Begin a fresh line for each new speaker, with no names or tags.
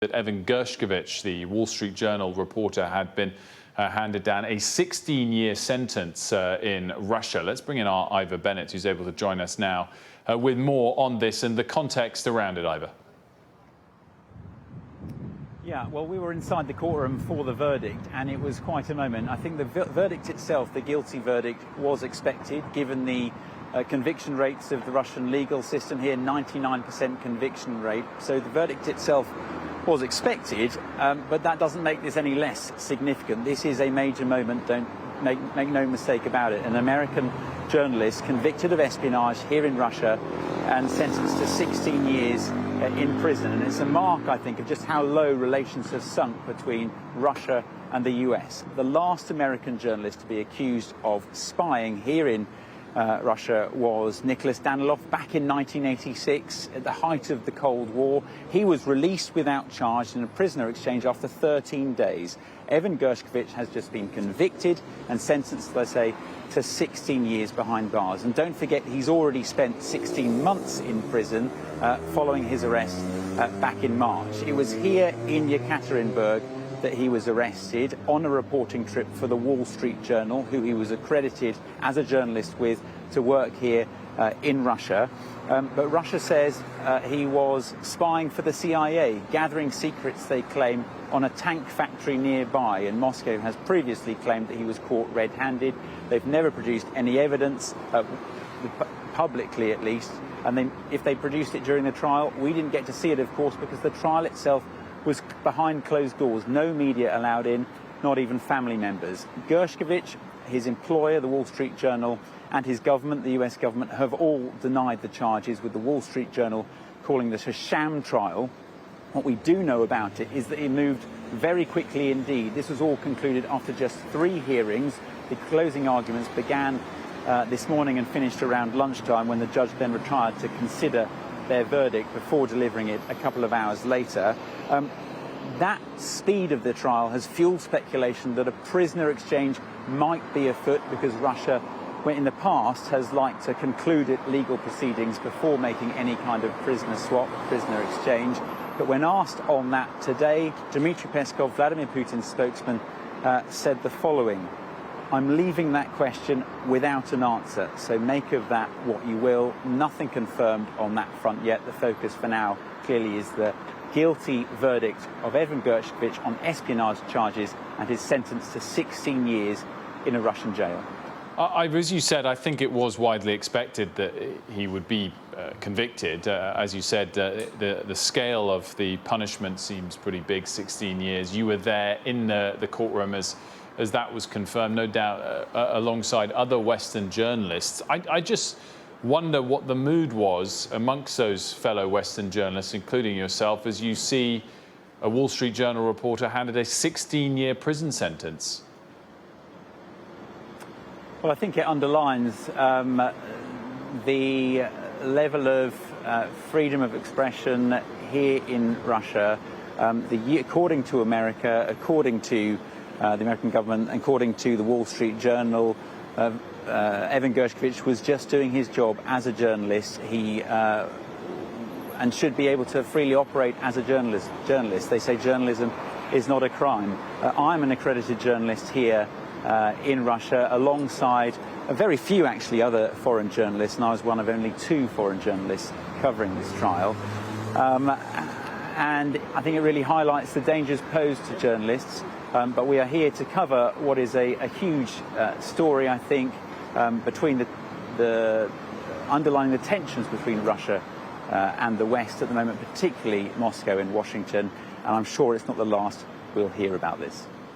That Evan Gershkovich, the Wall Street Journal reporter, had been handed down a 16-year sentence in Russia. Let's bring in our Ivor Bennett, who's able to join us now with more on this and the context around it, Ivor.
Yeah, well, we were inside the courtroom for the verdict, and it was quite a moment. I think the verdict itself, the guilty verdict, was expected, given the conviction rates of the Russian legal system here, 99% conviction rate. So the verdict itself was expected, but that doesn't make this any less significant. This is a major moment, don't make no mistake about it. An American journalist convicted of espionage here in Russia and sentenced to 16 years in prison. And it's a mark, I think, of just how low relations have sunk between Russia and the US. The last American journalist to be accused of spying here in Russia was Nicholas Danilov back in 1986 at the height of the Cold War. He was released without charge in a prisoner exchange after 13 days. Evan Gershkovich has just been convicted and sentenced, let's say, to 16 years behind bars. And don't forget, he's already spent 16 months in prison following his arrest back in March. It was here in Yekaterinburg that he was arrested on a reporting trip for the Wall Street Journal, who he was accredited as a journalist with to work here in Russia. But Russia says he was spying for the CIA, gathering secrets, they claim, on a tank factory nearby. And Moscow has previously claimed that he was caught red-handed. They've never produced any evidence, publicly at least. And if they produced it during the trial, we didn't get to see it, of course, because the trial itself was behind closed doors, no media allowed in, not even family members. Gershkovich, his employer, the Wall Street Journal, and his government, the US government, have all denied the charges, with the Wall Street Journal calling this a sham trial. What we do know about it is that it moved very quickly indeed. This was all concluded after just 3 hearings. The closing arguments began this morning and finished around lunchtime, when the judge then retired to consider their verdict before delivering it a couple of hours later. That speed of the trial has fueled speculation that a prisoner exchange might be afoot, because Russia, in the past, has liked to conclude legal proceedings before making any kind of prisoner swap, prisoner exchange. But when asked on that today, Dmitry Peskov, Vladimir Putin's spokesman, said the following: "I'm leaving that question without an answer, so make of that what you will. Nothing confirmed on that front yet. The focus for now clearly is the guilty verdict of Evan Gershkovich on espionage charges and his sentence to 16 years in a Russian jail."
As you said, I think it was widely expected that he would be convicted. As you said, the scale of the punishment seems pretty big, 16 years. You were there in the courtroom as that was confirmed, no doubt, alongside other Western journalists. I just wonder what the mood was amongst those fellow Western journalists, including yourself, as you see a Wall Street Journal reporter handed a 16-year prison sentence.
Well, I think it underlines the level of freedom of expression here in Russia. According to America, according to the American government, according to the Wall Street Journal, Evan Gershkovich was just doing his job as a journalist. He and should be able to freely operate as a journalist. They say journalism is not a crime. I'm an accredited journalist here in Russia, alongside a very few, actually, other foreign journalists, and I was one of only 2 foreign journalists covering this trial. And I think it really highlights the dangers posed to journalists. But we are here to cover what is a huge story, I think, between the underlying the tensions between Russia and the West at the moment, particularly Moscow and Washington. And I'm sure it's not the last we'll hear about this.